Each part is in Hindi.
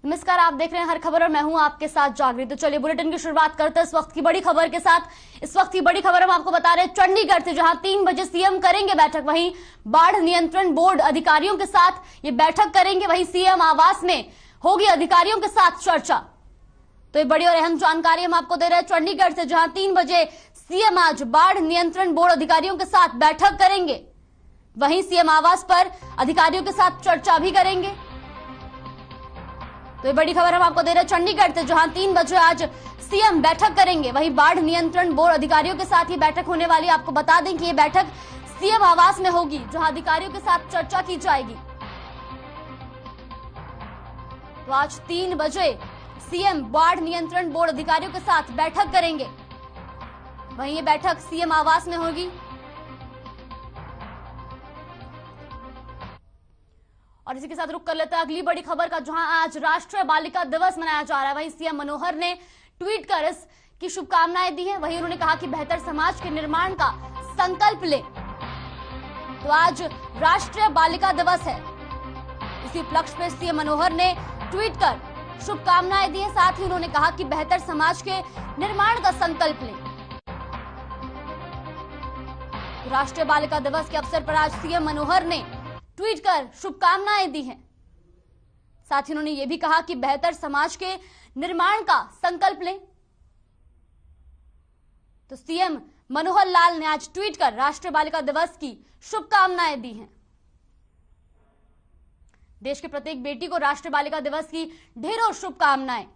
नमस्कार, आप देख रहे हैं हर खबर और मैं हूं आपके साथ जागृति। तो चलिए बुलेटिन की शुरुआत करते हैं इस वक्त की बड़ी खबर के साथ। इस वक्त की बड़ी खबर हम आपको बता रहे हैं चंडीगढ़ से, जहां 3 बजे सीएम करेंगे बैठक। वहीं बाढ़ नियंत्रण बोर्ड अधिकारियों के साथ ये बैठक करेंगे। वहीं सीएम आवास में होगी अधिकारियों के साथ चर्चा। तो ये बड़ी और अहम जानकारी हम आपको दे रहे हैं चंडीगढ़ से, जहां 3 बजे सीएम आज बाढ़ नियंत्रण बोर्ड अधिकारियों के साथ बैठक करेंगे। वहीं सीएम आवास पर अधिकारियों के साथ चर्चा भी करेंगे। तो ये बड़ी खबर हम आपको दे रहे हैं चंडीगढ़ से, जहां 3 बजे आज सीएम बैठक करेंगे। वहीं बाढ़ नियंत्रण बोर्ड अधिकारियों के साथ ये बैठक होने वाली। आपको बता दें कि ये बैठक सीएम आवास में होगी, जहां अधिकारियों के साथ चर्चा की जाएगी। तो आज 3 बजे सीएम बाढ़ नियंत्रण बोर्ड अधिकारियों के साथ बैठक करेंगे। वहीं ये बैठक सीएम आवास में होगी। और इसी के साथ रुक कर लेते हैं अगली बड़ी खबर का, जहां आज राष्ट्रीय बालिका दिवस मनाया जा रहा है। वहीं सीएम मनोहर ने ट्वीट कर इसकी शुभकामनाएं दी हैं। वहीं उन्होंने कहा कि बेहतर समाज के निर्माण का संकल्प ले। तो आज राष्ट्रीय बालिका दिवस है। इसी उपलक्ष्य पर सीएम मनोहर ने ट्वीट कर शुभकामनाएं दी है। साथ ही उन्होंने कहा कि बेहतर समाज के निर्माण का संकल्प ले। तो राष्ट्रीय बालिका दिवस के अवसर पर आज सीएम मनोहर ने ट्वीट कर शुभकामनाएं दी हैं। साथ ही उन्होंने यह भी कहा कि बेहतर समाज के निर्माण का संकल्प लें। तो सीएम मनोहर लाल ने आज ट्वीट कर राष्ट्रीय बालिका दिवस की शुभकामनाएं दी हैं। देश के प्रत्येक बेटी को राष्ट्रीय बालिका दिवस की ढेरों शुभकामनाएं,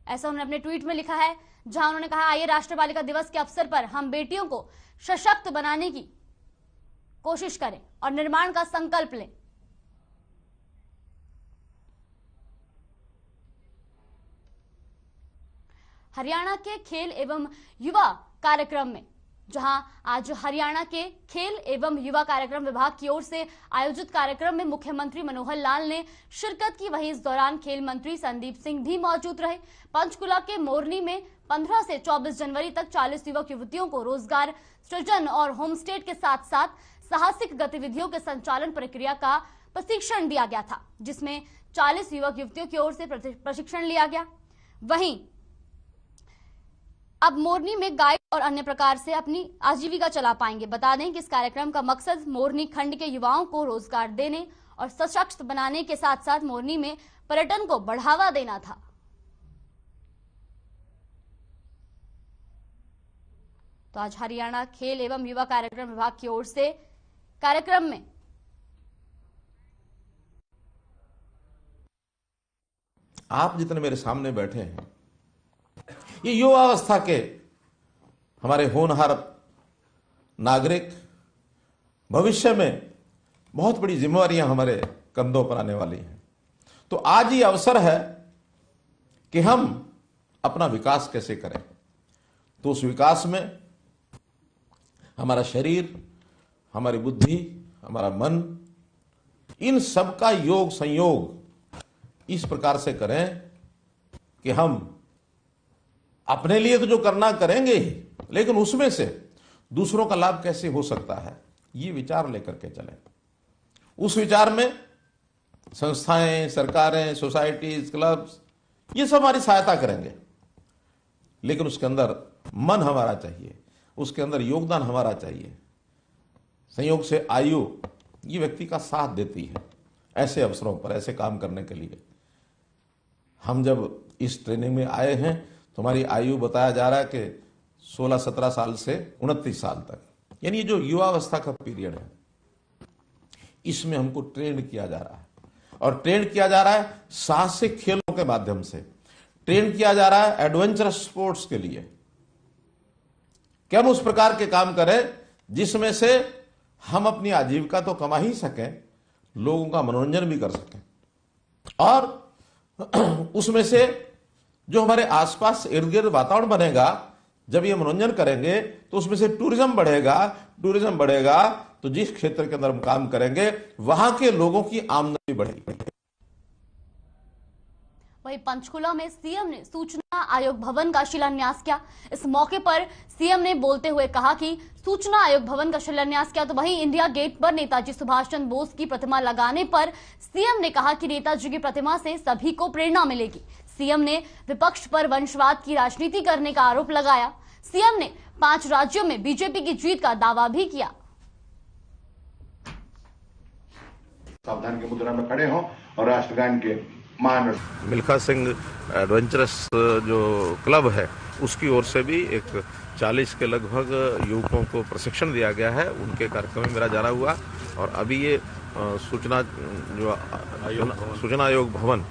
ऐसा उन्होंने अपने ट्वीट में लिखा है। जहां उन्होंने कहा, आइए राष्ट्रीय बालिका दिवस के अवसर पर हम बेटियों को सशक्त बनाने की कोशिश करें और निर्माण का संकल्प लें। हरियाणा के खेल एवं युवा कार्यक्रम में, जहां आज हरियाणा के खेल एवं युवा कार्यक्रम विभाग की ओर से आयोजित कार्यक्रम में मुख्यमंत्री मनोहर लाल ने शिरकत की। वहीं इस दौरान खेल मंत्री संदीप सिंह भी मौजूद रहे। पंचकुला के मोरनी में 15 से 24 जनवरी तक 40 युवक युवतियों को रोजगार सृजन और होमस्टे के साथ साथ साहसिक गतिविधियों के संचालन प्रक्रिया का प्रशिक्षण दिया गया था, जिसमें 40 युवक युवतियों की ओर से प्रशिक्षण लिया गया। वहीं अब मोरनी में गाइड और अन्य प्रकार से अपनी आजीविका चला पाएंगे। बता दें कि इस कार्यक्रम का मकसद मोरनी खंड के युवाओं को रोजगार देने और सशक्त बनाने के साथ साथ मोरनी में पर्यटन को बढ़ावा देना था। तो आज हरियाणा खेल एवं युवा कार्यक्रम विभाग की ओर से कार्यक्रम में आप जितने मेरे सामने बैठे हैं, ये युवावस्था के हमारे होनहार नागरिक, भविष्य में बहुत बड़ी जिम्मेवारियां हमारे कंधों पर आने वाली हैं। तो आज ये अवसर है कि हम अपना विकास कैसे करें। तो उस विकास में हमारा शरीर, हमारी बुद्धि, हमारा मन, इन सब का योग संयोग इस प्रकार से करें कि हम अपने लिए तो जो करना करेंगे ही, लेकिन उसमें से दूसरों का लाभ कैसे हो सकता है, ये विचार लेकर के चलें। उस विचार में संस्थाएं, सरकारें, सोसाइटीज, क्लब्स, ये सब हमारी सहायता करेंगे। लेकिन उसके अंदर मन हमारा चाहिए, उसके अंदर योगदान हमारा चाहिए। संयोग से आयु ये व्यक्ति का साथ देती है ऐसे अवसरों पर, ऐसे काम करने के लिए। हम जब इस ट्रेनिंग में आए हैं तो हमारी आयु बताया जा रहा है कि 16-17 साल से 29 साल तक, यानी ये जो युवावस्था का पीरियड है, इसमें हमको ट्रेन किया जा रहा है। और ट्रेन किया जा रहा है साहसिक खेलों के माध्यम से, ट्रेन किया जा रहा है एडवेंचरस स्पोर्ट्स के लिए, कि हम उस प्रकार के काम करें जिसमें से हम अपनी आजीविका तो कमा ही सकें, लोगों का मनोरंजन भी कर सकें। और उसमें से जो हमारे आसपास इर्द गिर्द वातावरण बनेगा, जब ये मनोरंजन करेंगे तो उसमें से टूरिज्म बढ़ेगा। टूरिज्म बढ़ेगा तो जिस क्षेत्र के अंदर हम काम करेंगे वहां के लोगों की आमदनी बढ़ेगी। वहीं पंचकुला में सीएम ने सूचना आयोग भवन का शिलान्यास किया। इस मौके पर सीएम ने बोलते हुए कहा कि सूचना आयोग भवन का शिलान्यास किया। तो वहीं इंडिया गेट पर नेताजी सुभाष चंद्र बोस की प्रतिमा लगाने पर सीएम ने कहा कि नेताजी की प्रतिमा से सभी को प्रेरणा मिलेगी। सीएम ने विपक्ष पर वंशवाद की राजनीति करने का आरोप लगाया। सीएम ने 5 राज्यों में बीजेपी की जीत का दावा भी किया। सावधान के मुद्रा में खड़े हों और राष्ट्रगान के मान। मिल्खा सिंह एडवेंचरस जो क्लब है उसकी ओर से भी एक 40 के लगभग युवकों को प्रशिक्षण दिया गया है। उनके कार्यक्रम में मेरा जाना हुआ और अभी ये सूचना आयोग भवन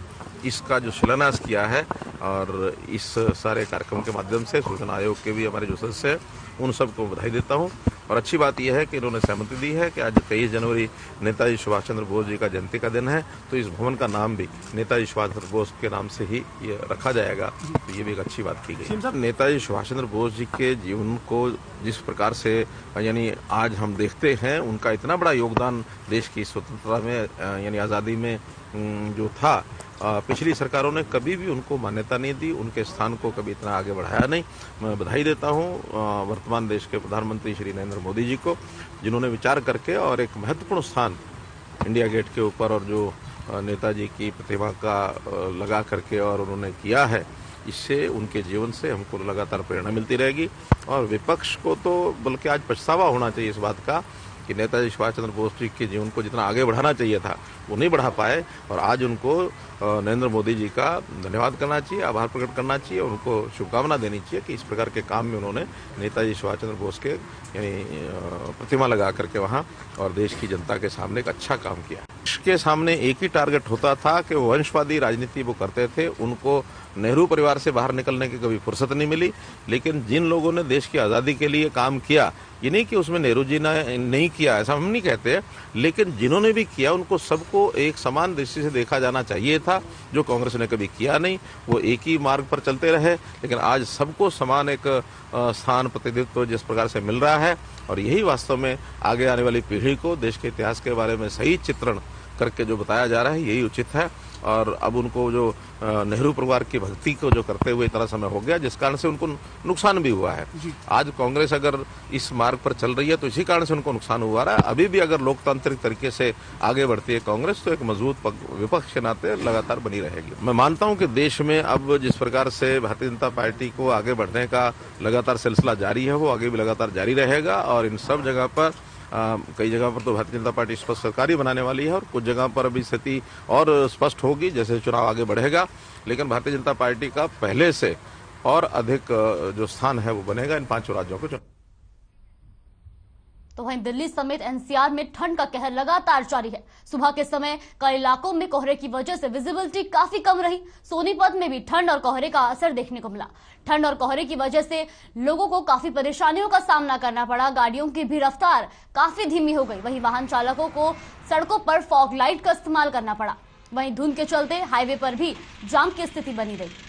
इसका जो शिलान्यास किया है और इस सारे कार्यक्रम के माध्यम से सूचना आयोग के भी हमारे जो सदस्य हैं उन सबको बधाई देता हूं। और अच्छी बात यह है कि इन्होंने सहमति दी है कि आज 23 जनवरी नेताजी सुभाष चंद्र बोस जी का जयंती का दिन है, तो इस भवन का नाम भी नेताजी सुभाष चंद्र बोस के नाम से ही ये रखा जाएगा। तो ये भी एक अच्छी बात की गई। नेताजी सुभाष चंद्र बोस जी के जीवन को जिस प्रकार से यानी आज हम देखते हैं, उनका इतना बड़ा योगदान देश की स्वतंत्रता में यानी आज़ादी में जो था, पिछली सरकारों ने कभी भी उनको मान्यता नहीं दी, उनके स्थान को कभी इतना आगे बढ़ाया नहीं। मैं बधाई देता हूं वर्तमान देश के प्रधानमंत्री श्री नरेंद्र मोदी जी को, जिन्होंने विचार करके और एक महत्वपूर्ण स्थान इंडिया गेट के ऊपर और जो नेताजी की प्रतिमा का लगा करके और उन्होंने किया है, इससे उनके जीवन से हमको लगातार प्रेरणा मिलती रहेगी। और विपक्ष को तो बल्कि आज पछतावा होना चाहिए इस बात का कि नेताजी सुभाष चंद्र बोस जी के जीवन को जितना आगे बढ़ाना चाहिए था वो नहीं बढ़ा पाए। और आज उनको नरेंद्र मोदी जी का धन्यवाद करना चाहिए, आभार प्रकट करना चाहिए, उनको शुभकामना देनी चाहिए कि इस प्रकार के काम में उन्होंने नेताजी सुभाष चंद्र बोस के यानी प्रतिमा लगा करके वहाँ और देश की जनता के सामने एक अच्छा काम किया। इसके सामने एक ही टारगेट होता था कि वंशवादी राजनीति वो करते थे, उनको नेहरू परिवार से बाहर निकलने की कभी फुर्सत नहीं मिली। लेकिन जिन लोगों ने देश की आज़ादी के लिए काम किया, ये नहीं कि उसमें नेहरू जी ने नहीं किया, ऐसा हम नहीं कहते, लेकिन जिन्होंने भी किया उनको सबको एक समान दृष्टि से देखा जाना चाहिए था, जो कांग्रेस ने कभी किया नहीं। वो एक ही मार्ग पर चलते रहे, लेकिन आज सबको समान एक स्थान प्रतिनिधित्व जिस प्रकार से मिल रहा है, और यही वास्तव में आगे आने वाली पीढ़ी को देश के इतिहास के बारे में सही चित्रण करके जो बताया जा रहा है, यही उचित है। और अब उनको जो नेहरू परिवार की भक्ति को जो करते हुए इतना समय हो गया, जिस कारण से उनको नुकसान भी हुआ है। आज कांग्रेस अगर इस मार्ग पर चल रही है तो इसी कारण से उनको नुकसान हुआ रहा है। अभी भी अगर लोकतांत्रिक तरीके से आगे बढ़ती है कांग्रेस, तो एक मजबूत विपक्ष के नाते लगातार बनी रहेगी। मैं मानता हूं कि देश में अब जिस प्रकार से भारतीय जनता पार्टी को आगे बढ़ने का लगातार सिलसिला जारी है, वो आगे भी लगातार जारी रहेगा। और इन सब जगह पर कई जगह पर तो भारतीय जनता पार्टी स्पष्ट सरकार ही बनाने वाली है, और कुछ जगह पर अभी स्थिति और स्पष्ट होगी जैसे चुनाव आगे बढ़ेगा। लेकिन भारतीय जनता पार्टी का पहले से और अधिक जो स्थान है वो बनेगा इन 5 राज्यों को। तो वहीं दिल्ली समेत एनसीआर में ठंड का कहर लगातार जारी है। सुबह के समय कई इलाकों में कोहरे की वजह से विजिबिलिटी काफी कम रही। सोनीपत में भी ठंड और कोहरे का असर देखने को मिला। ठंड और कोहरे की वजह से लोगों को काफी परेशानियों का सामना करना पड़ा। गाड़ियों की भी रफ्तार काफी धीमी हो गई। वहीं वाहन चालकों को सड़कों पर फॉग लाइट का इस्तेमाल करना पड़ा। वहीं धुंध के चलते हाईवे पर भी जाम की स्थिति बनी रही।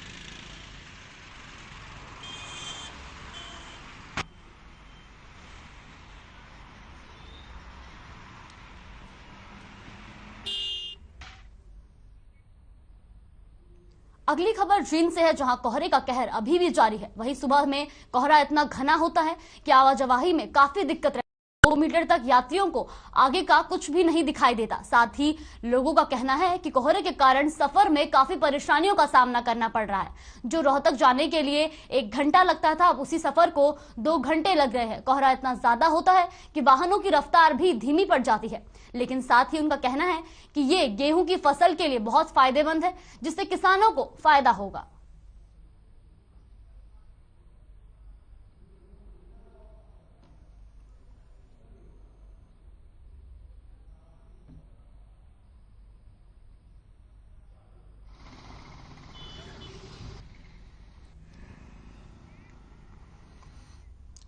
अगली खबर जींद से है, जहां कोहरे का कहर अभी भी जारी है। वहीं सुबह में कोहरा इतना घना होता है कि आवाजाही में काफी दिक्कत रहती है। 2 मीटर तक यात्रियों को आगे का कुछ भी नहीं दिखाई देता। साथ ही लोगों का कहना है कि कोहरे के कारण सफर में काफी परेशानियों का सामना करना पड़ रहा है। जो रोहतक जाने के लिए 1 घंटा लगता था, अब उसी सफर को 2 घंटे लग रहे हैं। कोहरा इतना ज्यादा होता है कि वाहनों की रफ्तार भी धीमी पड़ जाती है। लेकिन साथ ही उनका कहना है कि ये गेहूं की फसल के लिए बहुत फायदेमंद है, जिससे किसानों को फायदा होगा।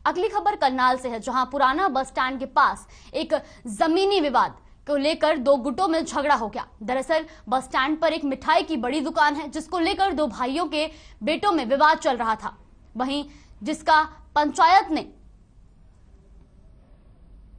अगली खबर करनाल से है, जहां पुराना बस स्टैंड के पास एक जमीनी विवाद को लेकर 2 गुटों में झगड़ा हो गया। दरअसल बस स्टैंड पर एक मिठाई की बड़ी दुकान है, जिसको लेकर 2 भाइयों के बेटों में विवाद चल रहा था। वहीं जिसका पंचायत ने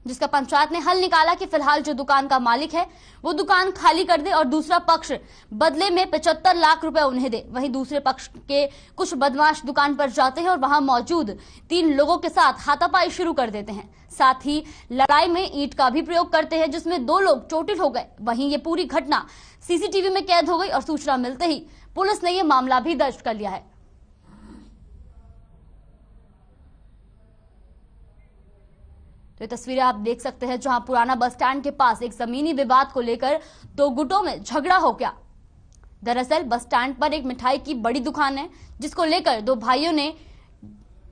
जिसका पंचायत ने हल निकाला कि फिलहाल जो दुकान का मालिक है वो दुकान खाली कर दे और दूसरा पक्ष बदले में 75 लाख रुपए उन्हें दे। वहीं दूसरे पक्ष के कुछ बदमाश दुकान पर जाते हैं और वहां मौजूद 3 लोगों के साथ हाथापाई शुरू कर देते हैं। साथ ही लड़ाई में ईंट का भी प्रयोग करते हैं, जिसमें 2 लोग चोटिल हो गए। वहीं ये पूरी घटना सीसीटीवी में कैद हो गई और सूचना मिलते ही पुलिस ने ये मामला भी दर्ज कर लिया है। तो ये तस्वीरें आप देख सकते हैं जहां पुराना बस स्टैंड के पास एक जमीनी विवाद को लेकर 2 गुटों में झगड़ा हो गया। दरअसल बस स्टैंड पर एक मिठाई की बड़ी दुकान है, जिसको लेकर 2 भाइयों ने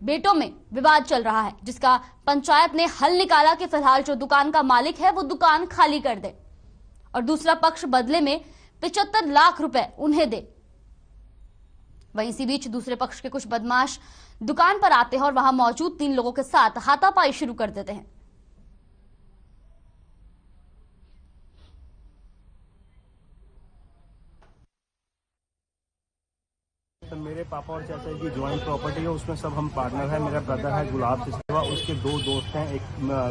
बेटों में विवाद चल रहा है, जिसका पंचायत ने हल निकाला कि फिलहाल जो दुकान का मालिक है वो दुकान खाली कर दे और दूसरा पक्ष बदले में 75 लाख रुपए उन्हें दे। वहीं इसी बीच दूसरे पक्ष के कुछ बदमाश दुकान पर आते हैं और वहां मौजूद 3 लोगों के साथ हाथापाई शुरू कर देते हैं। तो मेरे पापा और चाचा की ज्वाइंट प्रॉपर्टी है, उसमें सब हम पार्टनर हैं। मेरा ब्रदर है गुलाब सिस्टवा, उसके 2 दोस्त हैं, एक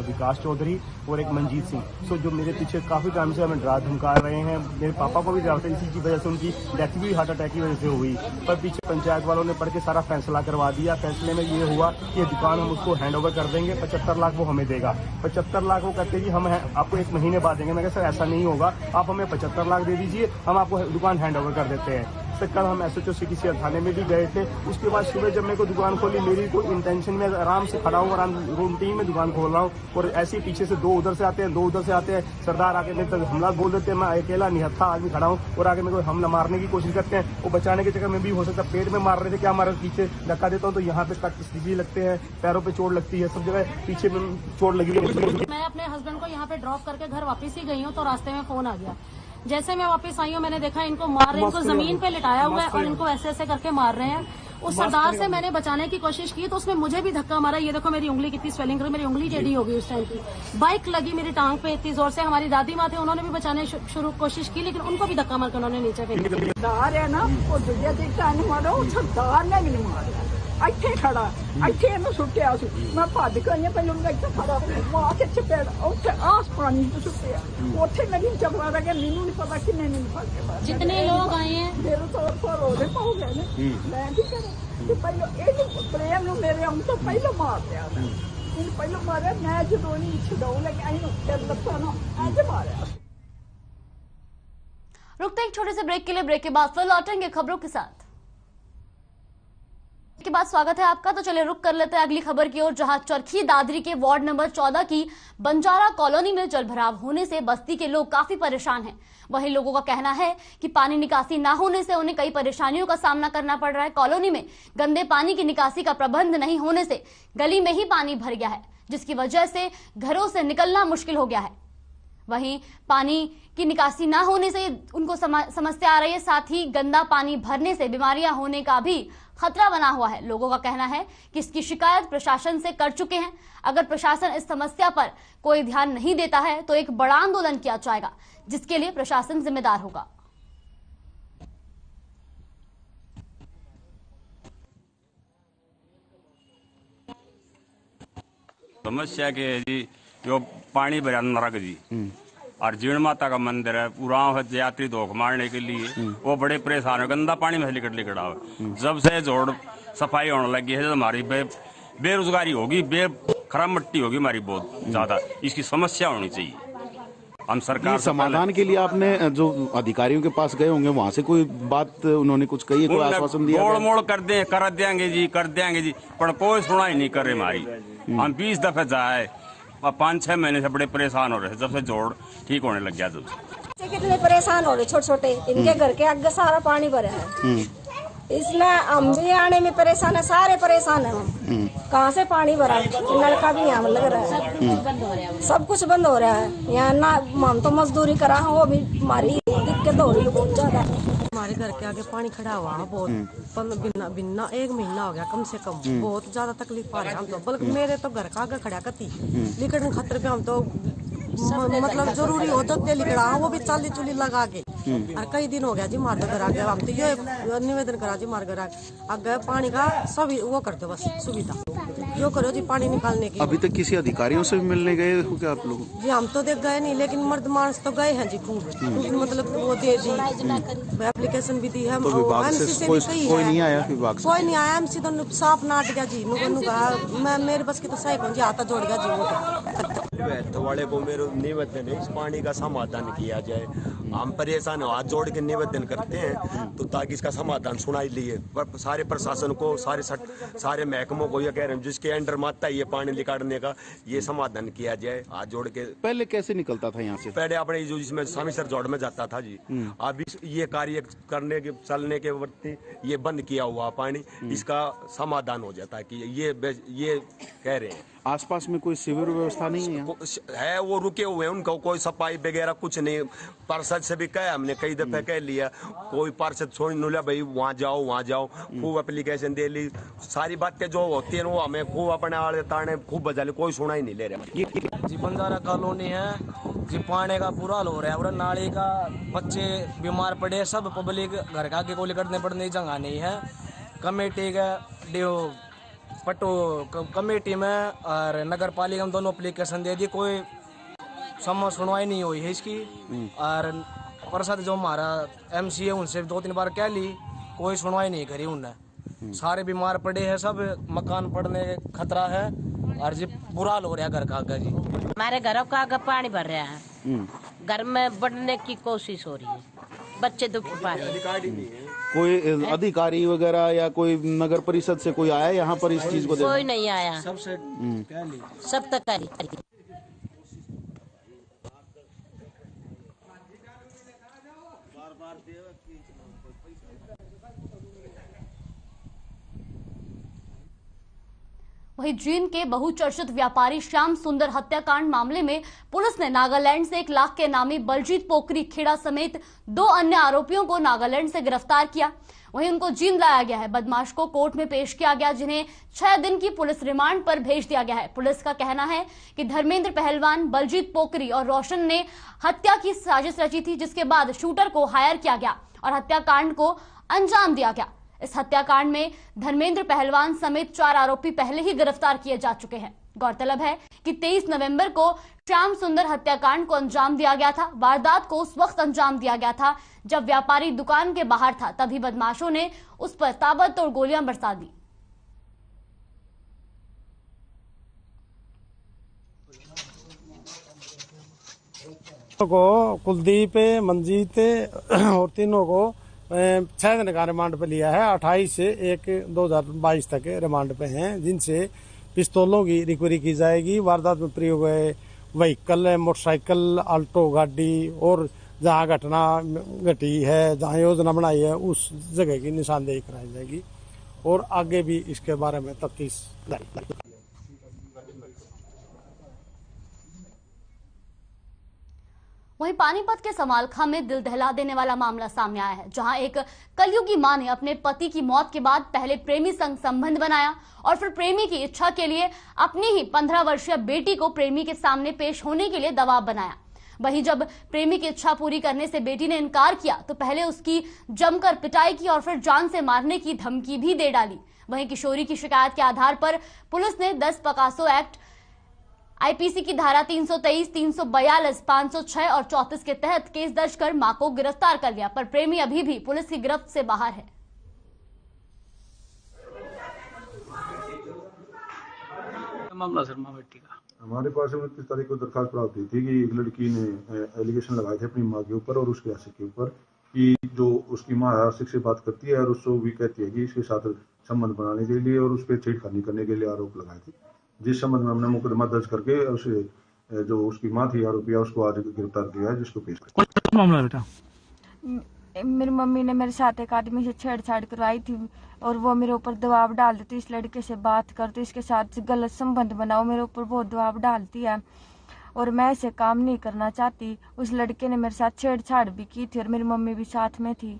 विकास चौधरी और एक मंजीत सिंह। सो जो मेरे पीछे काफी टाइम से हमें डरा धमका रहे हैं। मेरे पापा को भी डराते, इसी की वजह से उनकी डेथ भी हार्ट अटैक की वजह से हुई। पर पीछे पंचायत वालों ने पढ़ के सारा फैसला करवा दिया। फैसले में ये हुआ कि दुकान हम उसको हैंड ओवर कर देंगे, 75 लाख वो हमें देगा। 75 लाख वो कहते जी हम आपको 1 महीने बाद देंगे। मैं सर ऐसा नहीं होगा, आप हमें 75 लाख दे दीजिए, हम आपको दुकान हैंड ओवर कर देते हैं। कल हम SHO सिटी थाने में भी गए थे। उसके बाद सुबह जब मेरे को दुकान खोली, मेरी कोई इंटेंशन में आराम से खड़ा हूँ, आराम रूटीन में दुकान खोल रहा हूँ और ऐसे ही पीछे से 2 उधर से आते हैं, 2 उधर से आते हैं। सरदार आके मेरे तक हमला बोल देते हैं। मैं अकेला निहत्था आदमी खड़ा हूँ और आगे मेरे को हमला मारने की कोशिश करते हैं। वो बचाने के चक्कर में भी हो सकता है पेट में मार रहे थे, क्या मारे, पीछे धक्का देता हूँ तो यहाँ पे कट सीधी लगते हैं, पैरों पे चोट लगती है, सब जगह पीछे में चोट लगी है। मैं अपने हस्बैंड को यहाँ पे ड्रॉप करके घर वापस ही गई हूँ तो रास्ते में फोन आ गया। जैसे मैं वापस आई हूँ मैंने देखा इनको मार रहे हैं, इनको जमीन पे लिटाया हुआ है और इनको ऐसे ऐसे करके मार रहे हैं। उस सरदार से मैंने बचाने की कोशिश की तो उसने मुझे भी धक्का मारा। ये देखो मेरी उंगली कितनी स्वेलिंग रही, मेरी उंगली टेढ़ी हो गई उस टाइम की। बाइक लगी मेरी टांग पे इतनी जोर से। हमारी दादी माँ थे, उन्होंने भी बचाने शुरू कोशिश की लेकिन उनको भी धक्का मार कर उन्होंने नीचे फेंक दिया। सरदार है ना वो दुनिया की टांग मारो, सरदार ने भी नहीं मारा। ਇੱਥੇ ਖੜਾ ਇੱਥੇ ਇਹਨੂੰ ਸੁੱਟਿਆ ਸੀ। ਮੈਂ ਭੱਜ ਗਈ ਪਹਿਲਾਂ ਮੈਂ ਇੱਥੇ ਖੜਾ ਮਾਰ ਕੇ ਚਪੇੜ ਉੱਥੇ ਆਸ ਪਾਣੀ ਤੋਂ ਸੁੱਟਿਆ। ਉੱਥੇ ਮੇਰੀ ਚਪੜਾ ਲੱਗ ਗਿਆ, ਮੈਨੂੰ ਨਹੀਂ ਪਤਾ ਕਿੰਨੇ ਨਹੀਂ ਫੜ ਕੇ ਮਾਰਿਆ। जितने लोग आए हैं ਮੇਰੇ ਤੋਂ ਪਰ ਉਹਦੇ ਪਾਉ ਗਏ ਨੇ। ਮੈਂ ਕੀ ਕਰਾਂ ਤੇ ਪਹਿਲਾਂ ਇਹਨੂੰ ਪ੍ਰੇਮ ਨੂੰ ਮੇਰੇ ਆਉਣ ਤੋਂ ਪਹਿਲਾਂ ਮਾਰ ਦਿਆ। ਇਹਨੂੰ ਪਹਿਲਾਂ ਮਾਰਿਆ, ਮੈਂ ਜਦੋਂ ਨਹੀਂ ਛਡਾਉ ਲੱਗਾ ਇਹਨੂੰ ਫਿਰ ਲੱਤਾਂ ਨੂੰ ਅੱਜ ਮਾਰਿਆ। रुकते एक छोटे से ब्रेक के लिए। ब्रेक के बाद फिर लौटेंगे खबरों के साथ। के बाद स्वागत है आपका। तो चलिए रुक कर लेते हैं अगली खबर की ओर, जहां चरखी दादरी के वार्ड नंबर 14 की बंजारा कॉलोनी में जलभराव होने से बस्ती के लोग काफी परेशान हैं। वहीं लोगों का कहना है कि पानी निकासी न होने से उन्हें कई परेशानियों का सामना करना पड़ रहा है। कॉलोनी में गंदे पानी की निकासी का प्रबंध नहीं होने से गली में ही पानी भर गया है, जिसकी वजह से घरों से निकलना मुश्किल हो गया है। वहीं पानी की निकासी न होने से उनको समस्या आ रही है, साथ ही गंदा पानी भरने से बीमारियां होने का भी खतरा बना हुआ है। लोगों का कहना है कि इसकी शिकायत प्रशासन से कर चुके हैं। अगर प्रशासन इस समस्या पर कोई ध्यान नहीं देता है तो एक बड़ा आंदोलन किया जाएगा, जिसके लिए प्रशासन जिम्मेदार होगा। समस्या के है जी, जो पानी भरा नरक जी और जीण माता का मंदिर है, पूरा यात्री धोख मारने के लिए वो बड़े परेशान है। गंदा पानी में लिकड़ हुआ। जब से जोड़ सफाई होने लगी है, हमारी बेरोजगारी होगी, खराब मिट्टी होगी हमारी बहुत ज्यादा। इसकी समस्या होनी चाहिए। हम सरकार समाधान के लिए आपने जो अधिकारियों के पास गए होंगे, वहाँ से कोई बात उन्होंने कुछ कही, कोई आश्वासन दिया? मोड़ मोड़ कर देंगे जी, पर कोई सुनाई नहीं कर रहे हमारी। हम 20 दफे जाए, 5-6 महीने से बड़े परेशान हो रहे हैं जब से जोड़ ठीक होने लग गया। जब से कितने परेशान हो रहे, छोटे छोटे इनके घर के आगे सारा पानी भरा है, इसमें हम भी आने में परेशान है, सारे परेशान है। हम कहाँ से पानी भरा, नलका भी यहाँ लग रहा है, सब कुछ बंद हो रहा है यहाँ ना। हम तो मजदूरी करा है, वो भी हमारी दिक्कत हो रही है बहुत ज्यादा। हमारे घर के आगे पानी खड़ा हुआ है बहुत, बिना 1 महीना हो गया कम से कम। बहुत ज्यादा तकलीफ आ रही है हम तो, बल्कि मेरे तो घर का आगे खड़ा करती लेकिन खतरे पे हम तो मतलब जरूरी हो तो तेल लिकड़ा वो भी चाली चुली लगा के। और कई दिन हो गया जी मार घर आ गया, हम तो ये निवेदन करा जी मार घर आ गए पानी का सभी वो कर दो बस सुविधा जो करो जी पानी निकालने की। अभी तक किसी अधिकारियों से मिलने गए हो क्या आप लोग? जी हम तो देख गए नहीं, लेकिन मर्द मानस तो गए हैं जी खूब, मतलब वो दे दी एप्लीकेशन भी दी है। तो विभाग से कोई नहीं आया? विभाग से कोई नहीं आया, एमसी तो साफ नाट गया जी, मैं मेरे बस की तो सही कौन जी हाथ जोड़ गया जी। वो वाले को मेरे निवेदन है इस पानी का समाधान किया जाए, हम परेशान हाथ जोड़ के निवेदन करते हैं तो ताकि इसका समाधान सुनाई लिए। पर सारे प्रशासन को सारे महकमों को ये कह रहे हैं जिसके अंडर माता है ये पानी निकालने का ये समाधान किया जाए हाथ जोड़ के। पहले कैसे निकलता था यहाँ से? पहले अपने जो जिसमें स्वामी सर जोड़ में जाता था जी, अभी ये कार्य करने के चलने के वक्त ये बंद किया हुआ पानी, इसका समाधान हो जाता है कि ये कह रहे हैं। आसपास में कोई सीवर व्यवस्था नहीं है वो रुके हुए हैं, उनका कोई सफाई वगैरह कुछ नहीं। पार्षद से भी कहा हमने कई दफे कह लिया, कोई पार्षद छोड़ नहीं लिया भाई वहाँ जाओ खूब एप्लीकेशन दे ली, सारी बातें जो होती है वो हमें खूब अपने आड़े ताने खूब बजा ली, कोई सुना ही नहीं ले रहा जी। बंजारा कॉलोनी है जी, पानी का पूरा हाल हो रहा है और नाली का बच्चे बीमार पड़े, सब पब्लिक घर का आगे को निकलने पड़ने की जगह नहीं है। कमेटी का कमेटी में और नगर पालिका में दोनों एप्लीकेशन दे दी, कोई सुनवाई नहीं हुई है इसकी। और प्रसाद जो हमारा एमसी है उनसे 2-3 बार कह ली, कोई सुनवाई नहीं करी उनने। सारे बीमार पड़े हैं, सब मकान पड़ने खतरा है और जी बुरा हाल हो रहा है घर का आगे जी। हमारे घरों का आगे पानी भर रहा है, घर में बढ़ने की कोशिश हो रही है, बच्चे दुख पा रहे हैं। कोई अधिकारी वगैरह या कोई नगर परिषद से कोई आया यहाँ पर इस चीज को देखने? कोई नहीं आया, सब तक करी। वहीं जींद के बहुचर्चित व्यापारी श्याम सुंदर हत्याकांड मामले में पुलिस ने नागालैंड से 1 लाख के नामी बलजीत पोखरी खेड़ा समेत 2 अन्य आरोपियों को नागालैंड से गिरफ्तार किया। वहीं उनको जींद लाया गया है। बदमाश को कोर्ट में पेश किया गया, जिन्हें 6 दिन की पुलिस रिमांड पर भेज दिया गया है। पुलिस का कहना है कि धर्मेंद्र पहलवान, बलजीत पोखरी और रोशन ने हत्या की साजिश रची थी, जिसके बाद शूटर को हायर किया गया और हत्याकांड को अंजाम दिया गया। इस हत्याकांड में धर्मेंद्र पहलवान समेत 4 आरोपी पहले ही गिरफ्तार किए जा चुके हैं। गौरतलब है कि 23 नवंबर को श्याम सुंदर हत्याकांड को अंजाम दिया गया था। वारदात को उस वक्त अंजाम दिया गया था जब व्यापारी दुकान के बाहर था, तभी बदमाशों ने उस पर ताबड़तोड़ गोलियां बरसा दी। को कुलदीप, मंजीत और तीनों को 6 दिन का रिमांड पे लिया है। 28 से 1/2022 तक रिमांड पे हैं, जिनसे पिस्तौलों की रिकवरी की जाएगी। वारदात में प्रयोग हुए व्हीकल, मोटरसाइकिल, आल्टो गाड़ी और जहां घटना घटी है, जहां योजना बनाई है, उस जगह की निशानदेही कराई जाएगी और आगे भी इसके बारे में तफ्तीश जारी। वहीं पानीपत के समालखा में दिल दहला देने वाला मामला सामने आया है, जहां एक कलयुगी मां ने अपने पति की मौत के बाद पहले प्रेमी संग संबंध बनाया और फिर प्रेमी की इच्छा के लिए अपनी ही 15 वर्षीय बेटी को प्रेमी के सामने पेश होने के लिए दबाव बनाया। वहीं जब प्रेमी की इच्छा पूरी करने से बेटी ने इनकार किया तो पहले उसकी जमकर पिटाई की और फिर जान से मारने की धमकी भी दे डाली। वहीं किशोरी की शिकायत के आधार पर पुलिस ने 10 पकासो एक्ट, आईपीसी की धारा 323, 342, 506 और 34 के तहत केस दर्ज कर मां को गिरफ्तार कर लिया, पर प्रेमी अभी भी पुलिस की गिरफ्त से बाहर है। मामला सर मां बेटी का हमारे पास 29 तारीख को दरखास्त प्राप्त हुई थी कि एक लड़की ने एलिगेशन लगाए थे अपनी माँ के ऊपर और उसके आशिक के ऊपर कि जो उसकी माँ आशिक से बात करती है और उसको भी कहती है कि इसके साथ संबंध बनाने के लिए और उस पर छेड़खानी करने के लिए आरोप लगाए थे, जिस संबंध में हमने मुकदमा दर्ज करके उसे जो उसकी मां थी आरोपी उसको आज गिरफ्तार किया है, जिसको पेश किया। मामला बेटा मेरी मम्मी ने मेरे साथ एक आदमी से छेड़छाड़ करवाई थी और वो मेरे ऊपर दबाव डाल देती, इस लड़के से बात करती, इसके साथ गलत संबंध बनाओ, मेरे ऊपर बहुत दबाव डालती है और मैं ऐसे काम नहीं करना चाहती। उस लड़के ने मेरे साथ छेड़छाड़ भी की थी और मेरी मम्मी भी साथ में थी।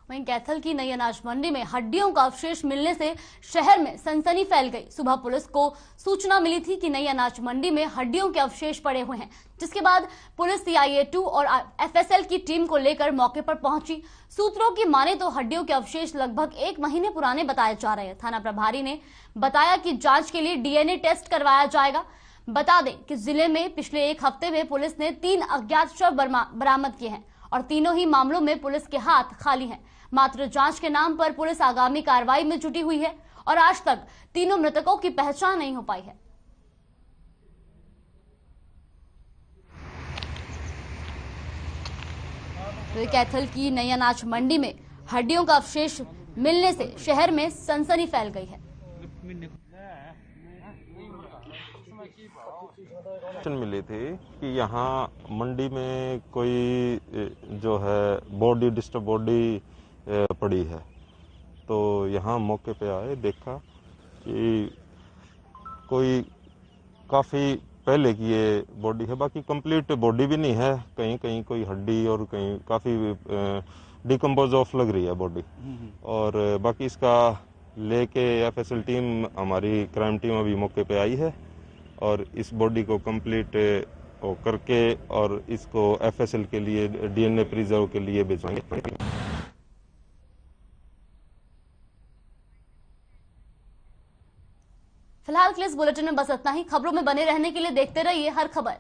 वहीं वहीं कैथल की नई अनाज मंडी में हड्डियों का अवशेष मिलने से शहर में सनसनी फैल गई। सुबह पुलिस को सूचना मिली थी कि नई अनाज मंडी में हड्डियों के अवशेष पड़े हुए हैं, जिसके बाद पुलिस CIA2 और FSL की टीम को लेकर मौके पर पहुंची। सूत्रों की माने तो हड्डियों के अवशेष लगभग 1 महीने पुराने बताए जा रहे हैं। थाना प्रभारी ने बताया कि जांच के लिए DNA टेस्ट करवाया जाएगा। बता दें कि जिले में पिछले 1 हफ्ते में पुलिस ने 3 अज्ञात शव बरामद किए हैं और तीनों ही मामलों में पुलिस के हाथ खाली हैं। मात्र जांच के नाम पर पुलिस आगामी कार्रवाई में जुटी हुई है और आज तक तीनों मृतकों की पहचान नहीं हो पाई है। तो कैथल की नई अनाज मंडी में हड्डियों का अवशेष मिलने से शहर में सनसनी फैल गई है। मिली थी कि यहाँ मंडी में कोई जो है बॉडी डिस्टर्ब बॉडी पड़ी है, तो यहाँ मौके पे आए, देखा कि कोई काफ़ी पहले की ये बॉडी है, बाकी कंप्लीट बॉडी भी नहीं है, कहीं कहीं कोई हड्डी और कहीं काफ़ी डिकम्पोज ऑफ लग रही है बॉडी। और बाकी इसका लेके FSL टीम, हमारी क्राइम टीम अभी मौके पे आई है और इस बॉडी को कंप्लीट करके और इसको FSL के लिए DNA प्रिजर्व के लिए भेजेंगे। फिलहाल के लिए इस बुलेटिन में बस इतना ही। खबरों में बने रहने के लिए देखते रहिए हर खबर।